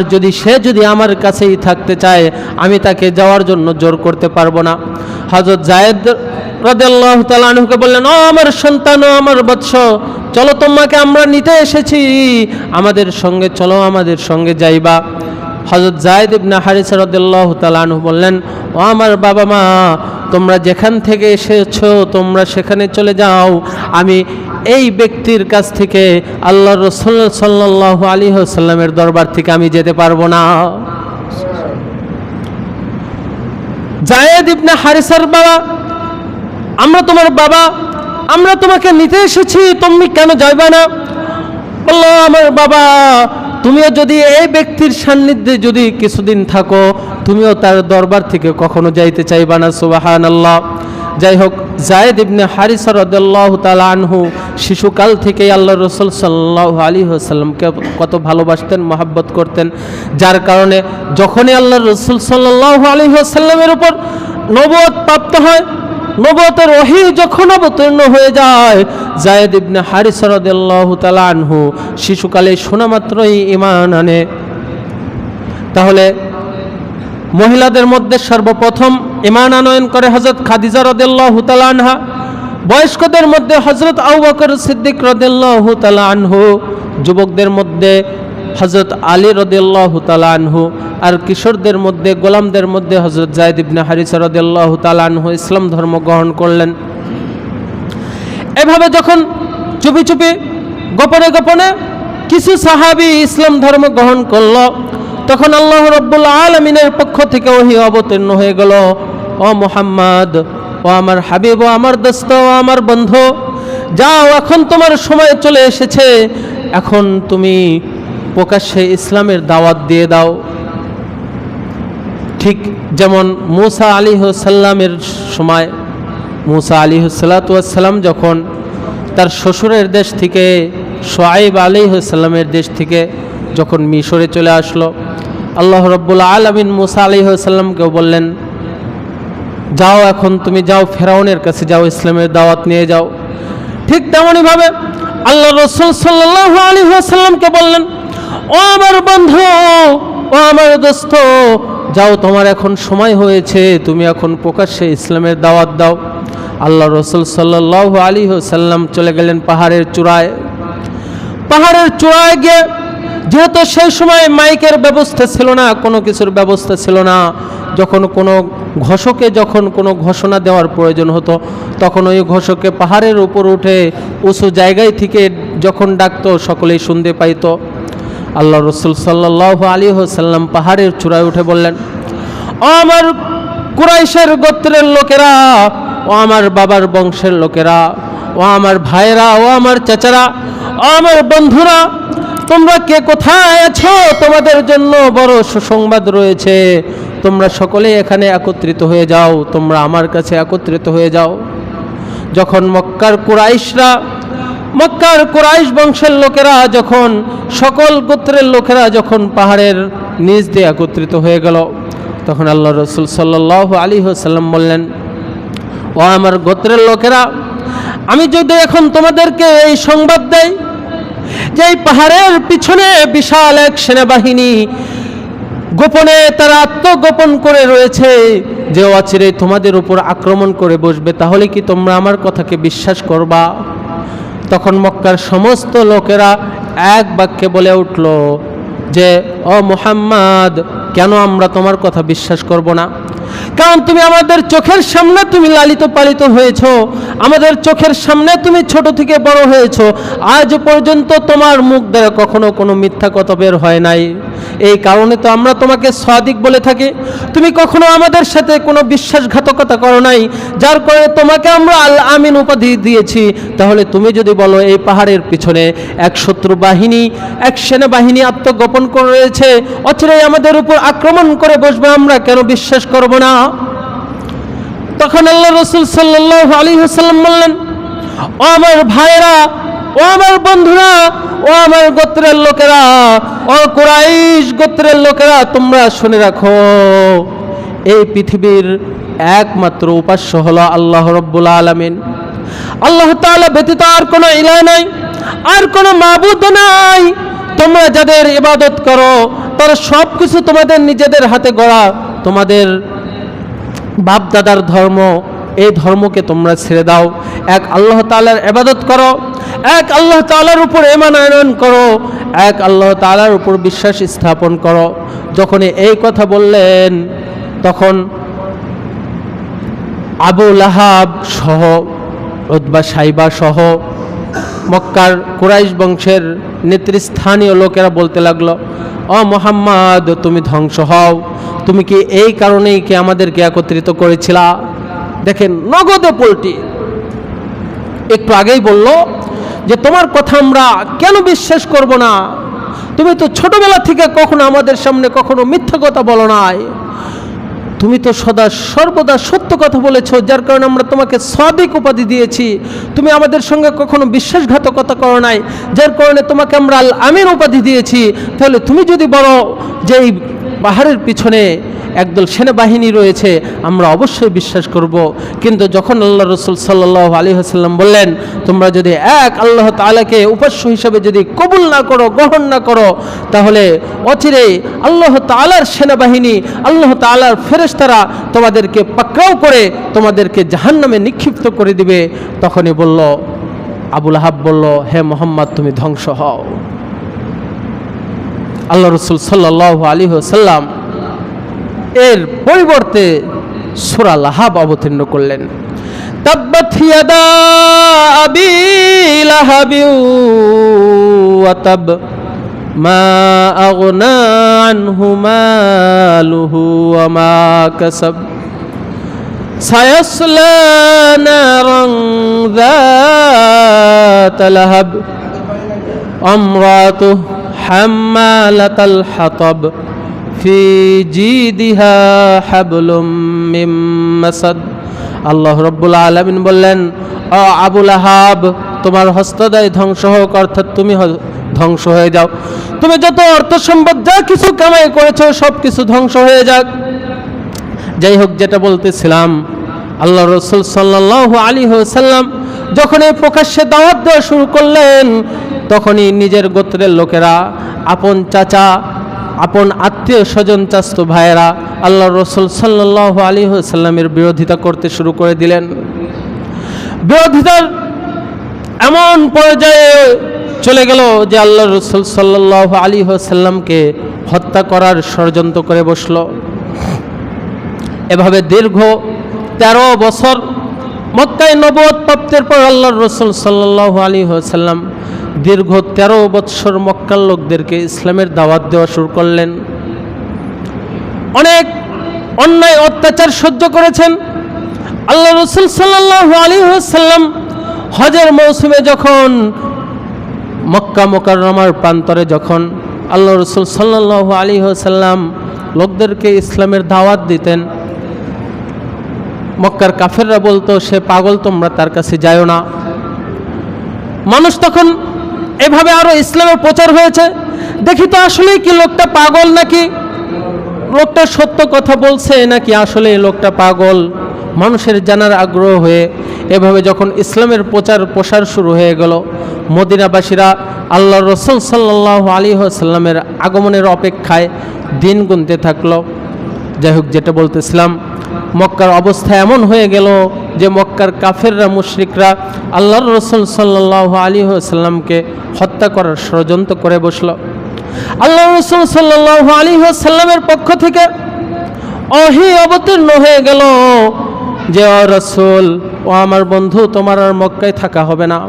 যদি আমার কাছেই থাকতে চায় আমি তাকে যাওয়ার জন্য জোর করতে পারবো না। হযরত যায়েদ রাদিয়াল্লাহু তাআলা আনহুকে বললেন, ও আমার সন্তান, ও আমার বৎস, চলো তোমাকে আমরা নিতে এসেছি, আমাদের সঙ্গে চলো, আমাদের সঙ্গে যাইবা। হযরত যায়েদ ইবনে হারিসা রাদিয়াল্লাহু তাআলা আনহু বললেন, ও আমার বাবা মা, তোমরা যেখান থেকে এসেছো তোমরা সেখানে চলে যাও, আমি এই ব্যক্তির কাছ থেকে আল্লাহ রাসূল সাল্লাল্লাহু আলাইহি ওয়াসাল্লামের দরবার থেকে আমি যেতে পারবো না। যায়েদ ইবনে হারিসার বাবা, আমরা তোমার বাবা, আমরা তোমাকে নিতে এসেছি, তুমি কেন যাইবা না? বলল, আমার বাবা, তুমিও যদি এই ব্যক্তির সান্নিধ্যে যদি কিছুদিন থাকো, তুমিও তার দরবার থেকে কখনো যাইতে চাইবা না। সুবহানাল্লাহ। যাই হোক, যায়েদ ইবনে হারিসা রাদিয়াল্লাহু তাআলা আনহু শিশুকাল থেকেই আল্লাহ রাসূল সাল্লাল্লাহু আলাইহি ওয়াসাল্লামকে কত ভালোবাসতেন, মহব্বত করতেন, যার কারণে যখনই আল্লাহ রাসূল সাল্লাল্লাহু আলাইহি ওয়াসাল্লামের উপর নবুয়ত প্রাপ্ত হয়, নবুয়তের ওহী যখন অবতীর্ণ হয়ে যায়, যায়েদ ইবনে হারিসা রাদিয়াল্লাহু তাআলা আনহু শিশুকালে শোনা মাত্রই ঈমান আনে। তাহলে মহিলাদের মধ্যে সর্বপ্রথম ঈমান আনয়ন করে হযরত খাদিজা রাদিয়াল্লাহু তাআলা আনহা, বয়স্কদের মধ্যে হযরত আবু বকর সিদ্দিক রাদিয়াল্লাহু তাআলা আনহু, যুবকদের মধ্যে হযরত আলী রাদিয়াল্লাহু তাআলা আনহু, আর কিশোরদের মধ্যে, গোলামদের মধ্যে হযরত যায়েদ ইবনে হারিসা রাদিয়াল্লাহু তাআলা আনহু ইসলাম ধর্ম গ্রহণ করলেন। এভাবে যখন চুপি চুপি গোপনে গোপনে কিছু সাহাবী ইসলাম ধর্ম গ্রহণ করল, তখন আল্লাহ রাব্বুল আলামিনের পক্ষ থেকে ওহী অবতীর্ণ হয়ে গেল, ও মুহাম্মদ, ও আমার হাবিব, ও আমার দোস্ত, ও আমার বন্ধু, যাও, এখন তোমার সময় চলে এসেছে, এখন তুমি প্রকাশ্যে ইসলামের দাওয়াত দিয়ে দাও। ঠিক যেমন মূসা আলাইহিস সালামের সময়, মূসা আলাইহিস সালাম যখন তার শ্বশুরের দেশ থেকে, শুআয়ব আলাইহিস সালামের দেশ থেকে যখন মিশরে চলে আসলো, আল্লাহ রাব্বুল আলামিন মূসা আলাইহিস সালামকে বললেন, যাও, এখন তুমি যাও, ফেরাউনের কাছে যাও, ইসলামের দাওয়াত নিয়ে যাও। ঠিক তেমনইভাবে আল্লাহ রাসূল সাল্লাল্লাহু আলাইহি ওয়াসাল্লামকে বললেন, ও আমার বন্ধু, ও আমার দোস্ত, যাও, তোমার এখন সময় হয়েছে, তুমি এখন প্রকাশ্যে ইসলামের দাওয়াত দাও। আল্লাহ রাসূল সাল্লাল্লাহু আলাইহি ওয়াসাল্লাম চলে গেলেন পাহাড়ের চূড়ায়। পাহাড়ের চূড়ায় গিয়ে, যেহেতু সেই সময় মাইকের ব্যবস্থা ছিল না, কোনো কিছুর ব্যবস্থা ছিল না, যখন কোনো ঘোষকে যখন কোনো ঘোষণা দেওয়ার প্রয়োজন হতো, তখন ওই ঘোষকে পাহাড়ের উপর উঠে উঁচু জায়গায় থেকে যখন ডাকতো, সকলেই শুনতে পাইতো। আল্লাহ রাসূল সাল্লাল্লাহু আলাইহি ওয়াসাল্লাম পাহাড়ের চূড়ায় উঠে বললেন, ও আমার কুরাইশের গোত্রের লোকেরা, ও আমার বাবার বংশের লোকেরা, ও আমার ভাইরা, ও আমার চাচারা, ও আমার বন্ধুরা, তোমরা কে কোথায় আছো? তোমাদের জন্য বড় সুসংবাদ রয়েছে, তোমরা সকলে এখানে একত্রিত হয়ে যাও, তোমরা আমার কাছে একত্রিত হয়ে যাও। যখন মক্কার কুরাইশ বংশের লোকেরা, যখন সকল গোত্রের লোকেরা যখন পাহাড়ের নিচ দিয়ে একত্রিত হয়ে গেল, তখন আল্লাহ রাসূল সাল্লাল্লাহু আলাইহি ওয়াসাল্লাম বললেন, ও আমার গোত্রের লোকেরা, আমি যদি এখন তোমাদেরকে এই সংবাদ দেই যে এই পাহাড়ের পিছনে বিশাল এক সেনাবাহিনী গোপনে তারা আত্মগোপন করে রয়েছে, যে অচিরে তোমাদের উপর আক্রমণ করে বসবে, তাহলে কি তোমরা আমার কথাকে বিশ্বাস করবা? তখন মক্কার সমস্ত লোকেরা এক বাক্যে বলে উঠল যে, ও মুহাম্মদ, কেন আমরা তোমার কথা বিশ্বাস করব না? কারণ তুমি আমাদের চোখের সামনে তুমি লালিত পালিত হয়েছ, আমাদের চোখের সামনে তুমি ছোট থেকে বড় হয়েছ, আজ পর্যন্ত তোমার মুখ দ্বারা কখনো কোনো মিথ্যা কথা বের হয় নাই, এই কারণে তো আমরা তোমাকে সাদিক বলে থাকি। তুমি কখনো আমাদের সাথে কোনো বিশ্বাসঘাতকতা করো নাই, যার কারণে তোমাকে আমরা আল আমিন উপাধি দিয়েছি। তাহলে তুমি যদি বলো এই পাহাড়ের পিছনে এক শত্রু বাহিনী, এক সেনাবাহিনী আত্মগোপন করে রয়েছে, অচিরেই আমাদের উপর আক্রমণ করে বসবে, আমরা কেন বিশ্বাস করব না? তখন আল্লাহ রাসূল সাল্লাল্লাহু আলাইহি ওয়াসাল্লাম বললেন, ও আমার ভাইরা, ও আমার বন্ধুরা, ও আমার গোত্রের লোকেরা, ও কুরাইশ গোত্রের লোকেরা, তোমরা শুনে রাখো, এই পৃথিবীর একমাত্র উপাস্য হলো আল্লাহ রাব্বুল আলামিন। আল্লাহ তাআলা ব্যতীত আর কোনো ইলাহ নাই, আর কোনো মাবুদ নাই। তোমরা যাদের ইবাদত করো, তারা সব কিছু তোমাদের নিজেদের হাতে গড়া, তোমাদের বাপ দাদার ধর্ম, এই ধর্মকে তোমরা ছেড়ে দাও, এক আল্লাহ তাআলার ইবাদত করো, এক আল্লাহ তাআলার উপর ঈমান আনয়ন করো, এক আল্লাহ তাআলার উপর বিশ্বাস স্থাপন করো। যখন এই কথা বললেন, তখন আবু লাহাব সহ, উতবা সাইবা সহ মক্কার কুরাইশ বংশের নেতৃস্থানীয় লোকেরা বলতে লাগলো, ও মুহাম্মদ, তুমি ধ্বংস হও, তুমি কি এই কারণেই কি আমাদেরকে একত্রিত করেছিলা? দেখেন, নগদে পোল্টি। একটু আগেই বলল যে তোমার কথা আমরা কেন বিশ্বাস করব না? তুমি তো ছোটবেলা থেকে কখনো আমাদের সামনে কখনো মিথ্যা কথা বলো নাই, তুমি তো সদা সর্বদা সত্য কথা বলেছো, যার কারণে আমরা তোমাকে সাদিক উপাধি দিয়েছি। তুমি আমাদের সঙ্গে কখনো বিশ্বাসঘাতকতা করো নাই, যার কারণে তোমাকে আমরা আল আমিন উপাধি দিয়েছি। তাহলে তুমি যদি বলো যে এই পাহাড়ের পিছনে একদল সেনাবাহিনী রয়েছে, আমরা অবশ্যই বিশ্বাস করব। কিন্তু যখন আল্লাহ রসুল সাল্লাল্লাহু আলাইহি ওয়াসাল্লাম বললেন তোমরা যদি এক আল্লাহ তাআলাকে উপাস্য হিসাবে যদি কবুল না করো, গ্রহণ না করো, তাহলে অচিরে আল্লাহ তাআলার সেনাবাহিনী, আল্লাহ তাআলার ফেরেশতারা তোমাদেরকে পাকড়াও করে তোমাদেরকে জাহান্নামে নিক্ষিপ্ত করে দিবে। তখনই বলল, আবু লাহাব বলল, হে মুহাম্মদ তুমি ধ্বংস হও। আল্লাহ রসুল সাল্লাল্লাহু আলাইহি ওয়াসাল্লাম এর পরিবর্তে সূরা লাহাব অবতীর্ণ করলেন। তাব্বাত ইয়াদা আবি লাহাবি ওয়া তাব মা আগনা আনহু মালুহু ওয়া মা কাসাব সায়াসলা নারান যাতা লাহাব আমরাতুহু হাম্মালাতাল হাতাব ফি জিদিহা হাবলুম মিন মাসাদ। আল্লাহ রাব্বুল আলামিন বললেন, ও আবু লাহাব, তোমার হস্তদ্বয় ধ্বংস হোক, অর্থাৎ তুমি ধ্বংস হয়ে যাও। তুমি যত অর্থ সম্পদ যা কিছু কামাই করেছো সব কিছু ধ্বংস হয়ে যাক। যাই হোক, যেটা বলতেছিলাম, আল্লাহ রসুল সাল্লাল্লাহু আলাইহি ওয়াসাল্লাম যখন এই প্রকাশ্যে দাওয়াত দেওয়া শুরু করলেন, তখনই নিজের গোত্রের লোকেরা, আপন চাচা, আপন আত্মীয় স্বজন, চাচতো ভাইয়েরা আল্লাহ রসুল সাল্লাল্লাহু আলাইহি ওয়াসাল্লামের বিরোধিতা করতে শুরু করে দিলেন। বিরোধিতার এমন পর্যায়ে চলে গেল যে আল্লাহ রসুল সাল্লাল্লাহু আলাইহি ওয়াসাল্লামকে হত্যা করার ষড়যন্ত্র করে বসল। এভাবে দীর্ঘ 13 বছর মক্কায় নবুয়ত প্রাপ্তির পর আল্লাহ রসুল সাল্লাল্লাহু আলাইহি ওয়াসাল্লাম দীর্ঘ 13 বছর মক্কার লোকদেরকে ইসলামের দাওয়াত দেওয়া শুরু করলেন। অনেক অন্যায় অত্যাচার সহ্য করেছেন। আল্লাহ রসুল সাল্লাল্লাহু আলাইহি ওয়াসাল্লাম হজের মৌসুমে যখন মক্কা মুকাররমার প্রান্তরে যখন আল্লাহ রসুল সাল্লাল্লাহু আলাইহি ওয়াসাল্লাম লোকদেরকে ইসলামের দাওয়াত দিতেন, মক্কার কাফেররা বলতো, সে পাগল, তোমরা তার কাছে যাও না। মানুষ তখন এভাবে আরো ইসলামের প্রচার হয়েছে, দেখি তো আসলেই কি লোকটা পাগল, নাকি লোকটা সত্য কথা বলছে, নাকি আসলে লোকটা পাগল। মানুষের জানার আগ্রহ হয়ে এভাবে যখন ইসলামের প্রসার শুরু হয়ে গেল, মদিনাবাসীরা আল্লাহ রসুল সাল্লাল্লাহু আলাইহি ওয়াসাল্লামের আগমনের অপেক্ষায় দিন গুনতে থাকলো। যাই হোক, যেটা বলতেছিলাম, মক্কার অবস্থা এমন হয়ে গেল যে মক্কার কাফেররা, মুশরিকরা আল্লাহর রসুল সাল্লাল্লাহু আলাইহি ওয়াসাল্লামকে হত্যা করার ষড়যন্ত্র করে বসল। আল্লাহ রসুল সাল্লাল্লাহু আলাইহি ওয়াসাল্লামের পক্ষ থেকে ওহী অবতীর্ণ হয়ে গেল যে, ও রসুল, ও আমার বন্ধু, তোমার আর মক্কায় থাকা হবে না,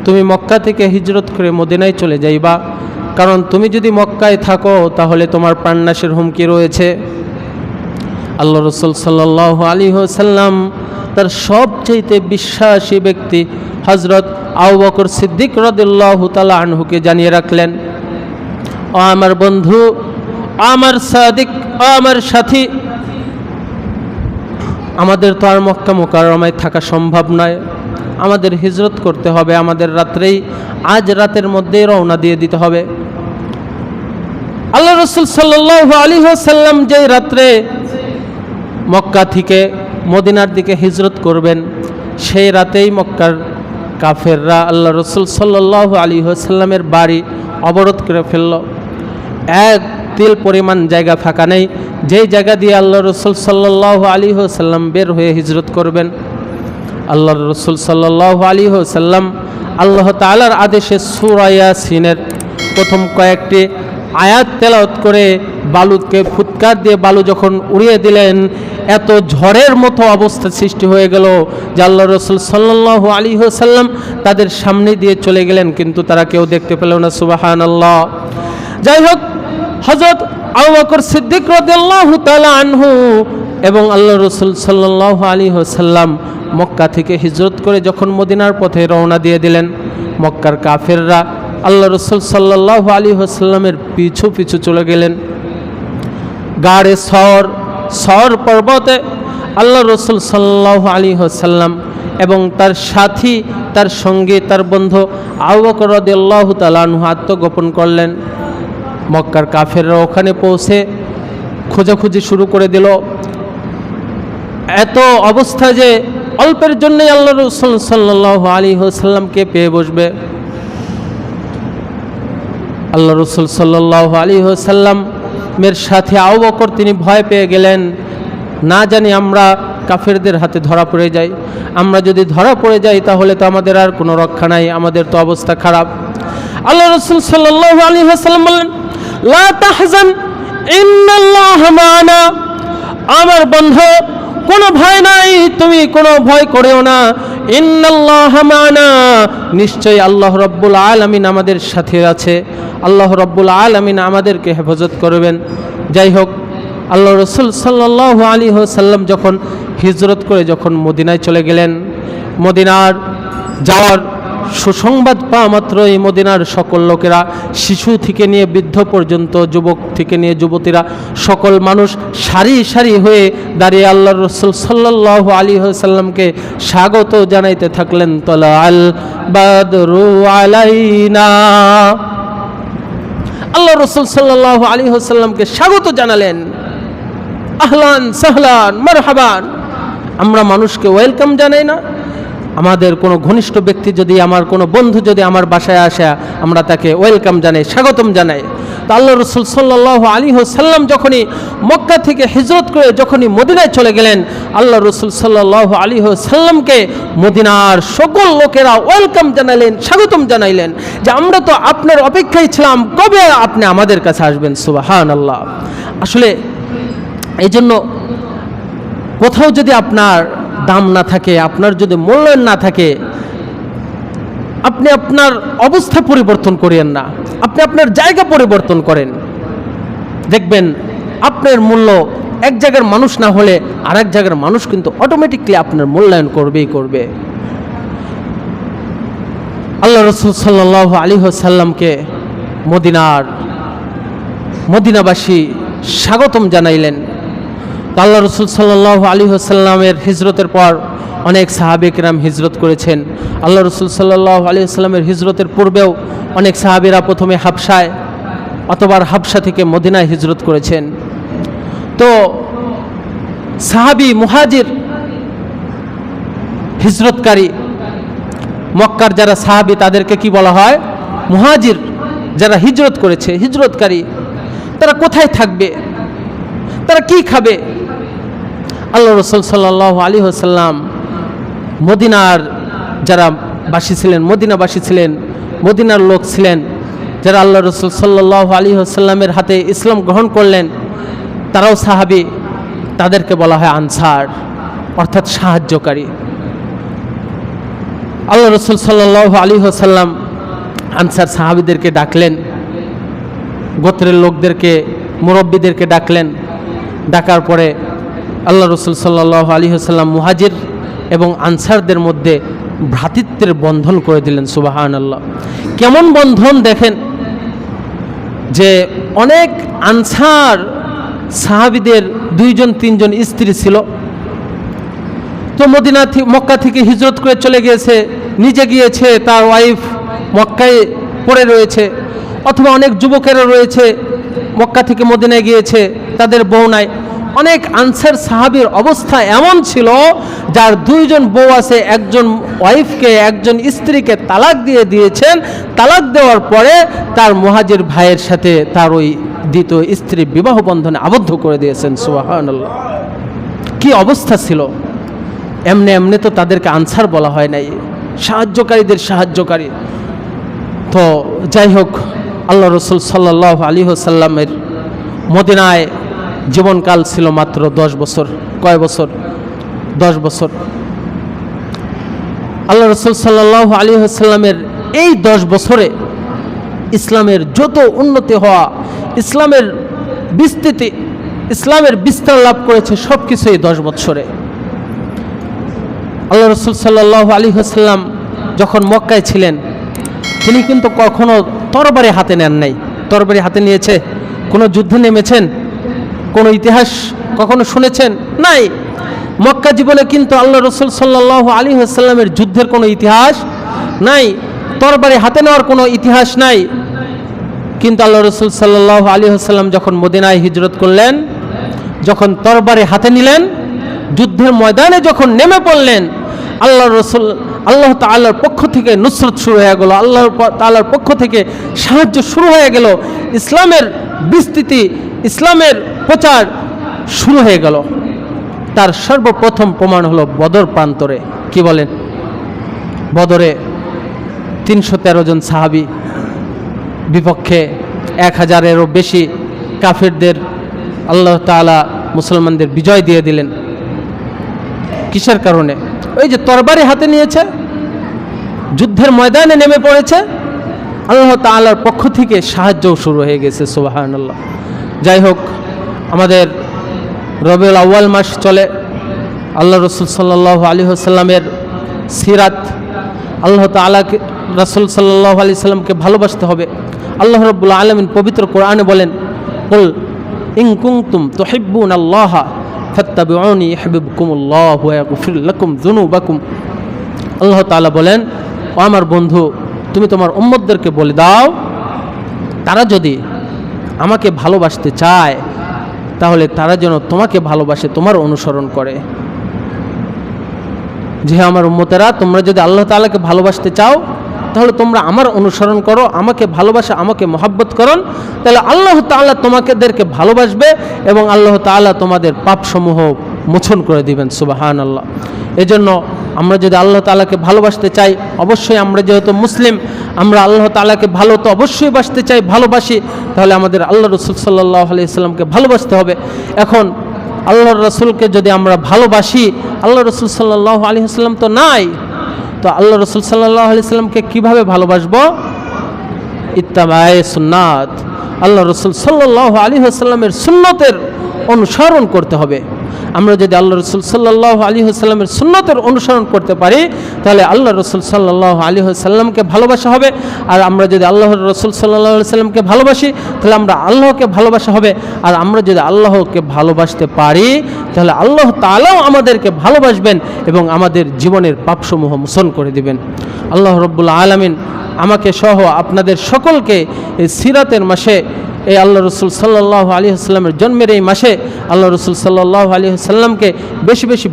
তুমি মক্কা থেকে হিজরত করে মদিনায় চলে যাইবা, কারণ তুমি যদি মক্কায় থাকো তাহলে তোমার প্রাণনাশের হুমকি রয়েছে। আল্লাহ রসুল সাল্লাল্লাহু আলাইহি ওয়াসাল্লাম তার সবচাইতে বিশ্বাসী ব্যক্তি হযরত আবু বকর সিদ্দিক রাদিয়াল্লাহু তাআলা আনহুকে জানিয়ে রাখলেন, ও আমার বন্ধু, আমার সাদিক, আমার সাথী, আমাদের তো আর মক্কা মুকাররমায় থাকা সম্ভব নয়, আমাদের হিজরত করতে হবে, আমাদের আজ রাতের মধ্যেই রওনা দিয়ে দিতে হবে। আল্লাহ রসুল সাল্লাল্লাহু আলাইহি ওয়াসাল্লাম যে রাত্রে মক্কা থেকে মদিনার দিকে হিজরত করবেন, সেই রাতেই মক্কার কাফেররা আল্লাহ রসুল সাল্লাল্লাহু আলাইহি ওয়াসাল্লামের বাড়ি অবরোধ করে ফেলল। এক তিল পরিমাণ জায়গা ফাঁকা নেই যেই জায়গা দিয়ে আল্লাহ রসুল সাল্লাল্লাহু আলাইহি ওয়াসাল্লাম বের হয়ে হিজরত করবেন। আল্লাহ রসুল সাল্লাল্লাহু আলাইহি ওয়াসাল্লাম আল্লাহ তাআলার আদেশে সূরা ইয়াসিনের প্রথম কয়েকটি আয়াত তেলাওয়াত করে বালুকে ফুৎকার দিয়ে বালু যখন উড়িয়ে দিলেন, এত ঝড়ের মতো অবস্থা সৃষ্টি হয়ে গেল যে আল্লাহ রসুল সাল্লাল্লাহু আলাইহি ওয়াসাল্লাম তাদের সামনে দিয়ে চলে গেলেন, কিন্তু তারা কেউ দেখতে পেল না। সুবহানাল্লাহ। যাই হোক, হযরত আবু বকর সিদ্দিক রাদিয়াল্লাহু তাআলা আনহু এবং আল্লাহ রসুল সাল্লাল্লাহু আলাইহি ওয়াসাল্লাম মক্কা থেকে হিজরত করে যখন মদিনার পথে রওনা দিয়ে দিলেন, মক্কার কাফেররা আল্লাহ রসুল সাল্লাল্লাহু আলাইহি ওয়াসাল্লামের পিছু পিছু চলে গেলেন। গাড়ে সর পর্বতে আল্লাহ রসুল সাল্লাল্লাহু আলাইহি ওয়াসাল্লাম এবং তার সাথী, তার সঙ্গী, তার বন্ধু আবু বকর রাদিয়াল্লাহু তাআলা আনহু আত্মগোপন করলেন। মক্কার কাফেররা ওখানে পৌঁছে খোঁজাখুঁজি শুরু করে দিল। এত অবস্থা যে অল্পের জন্যই আল্লাহ রসুল সাল্লাল্লাহু আলাইহি ওয়াসাল্লামকে পেয়ে বসবে। আল্লাহ রসুল সাল্লাল্লাহু আলাইহি ওয়াসাল্লামের সাথে আবু বকর তিনি ভয় পেয়ে গেলেন, না জানি আমরা কাফেরদের হাতে ধরা পড়ে যাই, আমরা যদি ধরা পড়ে যাই তাহলে তো আমাদের আর কোনো রক্ষা নাই, আমাদের তো অবস্থা খারাপ। আল্লাহ রসুল সাল্লাল্লাহু আলাইহি ওয়াসাল্লাম বললেন, লা তাহজান ইন্নাল্লাহা মা'ানা, আমার বন্ধু কোনো ভয় নাই, তুমি কোনো ভয় করিও না। ইন্নাল্লাহা মা'ানা, নিশ্চয়ই আল্লাহ রাব্বুল আলামিন আমাদের সাথে আছে, আল্লাহ রাব্বুল আলামিন আমাদেরকে হেফাজত করবেন। যাই হোক, আল্লাহ রসুল সাল্লাল্লাহু আলাইহি ওয়াসাল্লাম যখন হিজরত করে যখন মদিনায় চলে গেলেন, মদিনার যাওয়ার সুসংবাদ পাওয়া মাত্রই মদিনার সকল লোকেরা, শিশু থেকে নিয়ে বৃদ্ধ পর্যন্ত, যুবক থেকে নিয়ে যুবতীরা, সকল মানুষ সারি সারি হয়ে দাঁড়িয়ে আল্লাহ রসুল সাল্লাল্লাহু আলাইহি ওয়াসাল্লামকে স্বাগত জানাইতে থাকলেন। তালাআল বাদরু আলাইনা, আল্লাহ রসুল সাল্লাল্লাহু আলাইহি ওয়াসাল্লামকে স্বাগত জানালেন, আহলান সাহলান মারহাবান। আমরা মানুষকে ওয়েলকাম জানাই না? আমাদের কোনো ঘনিষ্ঠ ব্যক্তি যদি, আমার কোনো বন্ধু যদি আমার বাসায় আসে, আমরা তাকে ওয়েলকাম জানাই, স্বাগতম জানাই। তো আল্লাহ রসুল সাল্লাল্লাহু আলাইহি ওয়াসাল্লাম যখনই মক্কা থেকে হিজরত করে যখনই মদিনায় চলে গেলেন, আল্লাহ রসুল সাল্লাল্লাহু আলাইহি ওয়াসাল্লামকে মদিনার সকল লোকেরা ওয়েলকাম জানালেন, স্বাগতম জানাইলেন যে আমরা তো আপনার অপেক্ষায় ছিলাম, কবে আপনি আমাদের কাছে আসবেন। সুবহানাল্লাহ। আসলে এই জন্য কোথাও যদি আপনার দাম না থাকে, আপনার যদি মূল্যায়ন না থাকে, আপনি আপনার অবস্থা পরিবর্তন করেন না, আপনি আপনার জায়গা পরিবর্তন করেন, দেখবেন আপনার মূল্য এক জায়গার মানুষ না হলে আর এক জায়গার মানুষ কিন্তু অটোমেটিকলি আপনার মূল্যায়ন করবেই করবে। আল্লাহ রসুল সাল্লাল্লাহু আলাইহি ওয়াসাল্লামকে মদিনাবাসী স্বাগতম জানাইলেন। আল্লাহ রসুল সাল্লাল্লাহু আলাইহি ওয়াসাল্লামের হিজরতের পর অনেক সাহাবে কিরাম হিজরত করেছেন। আল্লাহ রসুল সাল্লাল্লাহু আলাইহি ওয়াসাল্লামের হিজরতের পূর্বেও অনেক সাহাবীরা প্রথমে হাবশায় অথবা হাবশা থেকে মদিনায় হিজরত করেছেন। তো সাহাবী মুহাজির হিজরতকারী, মক্কার যারা সাহাবী তাদেরকে কি বলা হয়? মুহাজির। যারা হিজরত করেছে, হিজরতকারী, তারা কোথায় থাকবে, তারা কি খাবে? আল্লাহ রসুল সাল্লাল্লাহু আলাইহি ওয়াসাল্লাম মদিনার যারা বাসী ছিলেন, মদিনাবাসী ছিলেন, মদিনার লোক ছিলেন, যারা আল্লাহ রসুল সাল্লাল্লাহু আলাইহি ওয়াসাল্লামের হাতে ইসলাম গ্রহণ করলেন, তারাও সাহাবী, তাদেরকে বলা হয় আনসার, অর্থাৎ সাহায্যকারী। আল্লাহ রসুল সাল্লাল্লাহু আলাইহি ওয়াসাল্লাম আনসার সাহাবীদেরকে ডাকলেন, গোত্রের লোকদেরকে, মুরব্বীদেরকে ডাকলেন। ডাকার পরে আল্লাহ রসুল সাল্লাল্লাহু আলাইহি ওয়াসাল্লাম মুহাজির এবং আনসারদের মধ্যে ভ্রাতৃত্বের বন্ধন করে দিলেন। সুবহানাল্লাহ। কেমন বন্ধন দেখেন, যে অনেক আনসার সাহাবীদের 2-3 স্ত্রী ছিল, তো মক্কা থেকে হিজরত করে চলে গিয়েছে, নিজে গিয়েছে, তার ওয়াইফ মক্কায় পড়ে রয়েছে, অথবা অনেক যুবকেরা রয়েছে মক্কা থেকে মদিনায় গিয়েছে, তাদের বউ নাই। অনেক আনসার সাহাবীর অবস্থা এমন ছিল, যার 2 বউ আছে, একজন ওয়াইফকে, একজন স্ত্রীকে তালাক দিয়ে দিয়েছেন। তালাক দেওয়ার পরে তার মুহাজির ভাইয়ের সাথে তার ওই দ্বিতীয় স্ত্রী বিবাহ বন্ধনে আবদ্ধ করে দিয়েছেন। সুবহানাল্লাহ। কি অবস্থা ছিল! এমনি তো তাদেরকে আনসার বলা হয় নাই, সাহায্যকারীদের সাহায্যকারী। তো যাই হোক, আল্লাহ রসুল সাল্লাল্লাহু আলাইহি ওয়াসাল্লামের মদিনায় জীবনকাল ছিল মাত্র 10 বছর। কয় বছর? 10 বছর। আল্লাহ রসুল সাল্লাল্লাহু আলাইহি ওয়াসাল্লামের এই 10 বছরে ইসলামের যত উন্নতি হওয়া, ইসলামের বিস্তৃতি, ইসলামের বিস্তার লাভ করেছে সব কিছুই 10 বছরে। আল্লাহ রসুল সাল্লাল্লাহু আলাইহি ওয়াসাল্লাম যখন মক্কায় ছিলেন, তিনি কিন্তু কখনো তরবারি হাতে নেন নাই। তরবারি হাতে নিয়েছে? কোনো যুদ্ধে নেমেছেন? কোনো ইতিহাস কখনো শুনেছেন? নাই। মক্কা জীবনে কিন্তু আল্লাহ রসুল সাল্লাল্লাহু আলাইহি ওয়াসাল্লামের যুদ্ধের কোনো ইতিহাস নাই, তরবারি হাতে নেওয়ার কোনো ইতিহাস নাই। কিন্তু আল্লাহ রসুল সাল্লাল্লাহু আলাইহি ওয়াসাল্লাম যখন মদিনায় হিজরত করলেন, যখন তরবারি হাতে নিলেন, যুদ্ধের ময়দানে যখন নেমে পড়লেন, আল্লাহ তাআলার পক্ষ থেকে নুসরত শুরু হয়ে গেল, আল্লাহ তাআলার পক্ষ থেকে সাহায্য শুরু হয়ে গেল, ইসলামের বিস্তৃতি, ইসলামের প্রচার শুরু হয়ে গেল। তার সর্বপ্রথম প্রমাণ হলো বদর প্রান্তরে। কি বলেন? বদরে 313 জন সাহাবী বিপক্ষে 1000-এরও বেশি কাফেরদের আল্লাহ তাআলা মুসলমানদের বিজয় দিয়ে দিলেন। কিসের কারণে? ওই যে তরবারি হাতে নিয়েছে, যুদ্ধের ময়দানে নেমে পড়েছে, আল্লাহ তাআলার পক্ষ থেকে সাহায্যও শুরু হয়ে গেছে। সুবহানাল্লাহ। যাই হোক, আমাদের রবিউল আউয়াল মাস চলে, আল্লাহ রসুল সাল্লাল্লাহু আলাইহি ওয়াসাল্লামের সিরাত, আল্লাহ তাআলাকে, রাসূল সাল্লাল্লাহু আলাইহি ওয়াসাল্লামকে ভালোবাসতে হবে। আল্লাহ রাব্বুল আলামিন পবিত্র কোরআনে বলেন, কুল ইন কুনতুম তুহিব্বুনাল্লাহা ফাত্তাবিউনি ইউহিব্বুকুমুল্লাহু ওয়া ইয়াগফির লাকুম যুনুবাকুম। আল্লাহ তাআলা বলেন, ও আমার বন্ধু, তুমি তোমার উম্মতদেরকে বলে দাও, তারা যদি আমাকে ভালোবাসতে চায় তাহলে তারা যেন তোমাকে ভালোবাসে, তোমার অনুসরণ করে। যে আমার উম্মতেরা, তোমরা যদি আল্লাহ তাআলাকে ভালোবাসতে চাও তাহলে তোমরা আমার অনুসরণ করো, আমাকে ভালোবাসা, আমাকে মহব্বত করুন, তাহলে আল্লাহ তাআলা তোমাদেরকে ভালোবাসবে এবং আল্লাহ তাআলা তোমাদের পাপসমূহ মোচন করে দিবেন। সুবহানাল্লাহ। এজন্য আমরা যদি আল্লাহ তাআলাকে ভালোবাসতে চাই, অবশ্যই আমরা যেহেতু মুসলিম, আমরা আল্লাহ তাআলাকে ভালো তো অবশ্যই বাসতে চাই, ভালোবাসি, তাহলে আমাদের আল্লাহ রসুল সাল্লাল্লাহু আলাইহি ওয়াসাল্লামকে ভালোবাসতে হবে। এখন আল্লাহর রসুলকে যদি আমরা ভালোবাসি, আল্লাহ রসুল সাল্লাল্লাহু আলাইহি ওয়াসাল্লাম তো নাই, তো আল্লাহ রসুল সাল্লাল্লাহু আলাইহি ওয়াসাল্লামকে কীভাবে ভালোবাসবো? ইত্তাবায়ে সুন্নাত, আল্লাহ রসুল সাল্লাল্লাহু আলাইহি ওয়াসাল্লামের সুন্নতের অনুসরণ করতে হবে। আমরা যদি আল্লাহ রসুল সাল্লাল্লাহু আলাইহি ওয়াসাল্লামের সুন্নতের অনুসরণ করতে পারি তাহলে আল্লাহ রসুল সাল্লাল্লাহু আলাইহি ওয়াসাল্লামকে ভালোবাসা হবে। আর আমরা যদি আল্লাহর রসুল সাল্লাল্লাহু আলাইহি ওয়াসাল্লামকে ভালোবাসি তাহলে আমরা আল্লাহকে ভালোবাসা হবে। আর আমরা যদি আল্লাহকে ভালোবাসতে পারি তাহলে আল্লাহ তাআলাও আমাদেরকে ভালোবাসবেন এবং আমাদের জীবনের পাপসমূহ মোচন করে দিবেন। আল্লাহ রাব্বুল আলামিন আমাকে সহ আপনাদের সকলকে এই সিরাতের মাসে, এই আল্লাহ রসুল সাল্লাল্লাহু আলাইহি ওয়াসাল্লামের জন্মের এই মাসে আল্লাহ রসুল সাল্লাল্লাহু আলাইহি ওয়াসাল্লামকে বেশি বেশি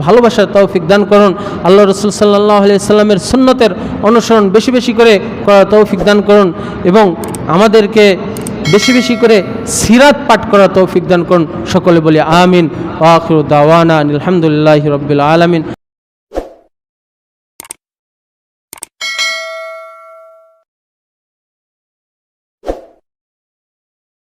ভালোবাসার তৌফিক দান করুন। আল্লাহ রসুল সাল্লাল্লাহু আলাইহি ওয়াসাল্লামের সুন্নতের অনুসরণ বেশি বেশি করে করার তৌফিক দান করুন এবং আমাদেরকে বেশি বেশি করে সিরাত পাঠ করার তৌফিক দান করুন। সকলে বলি আমিন। ওয়া আখিরু দাওয়ানা আলহামদুলিল্লাহি রাব্বিল আলামিন।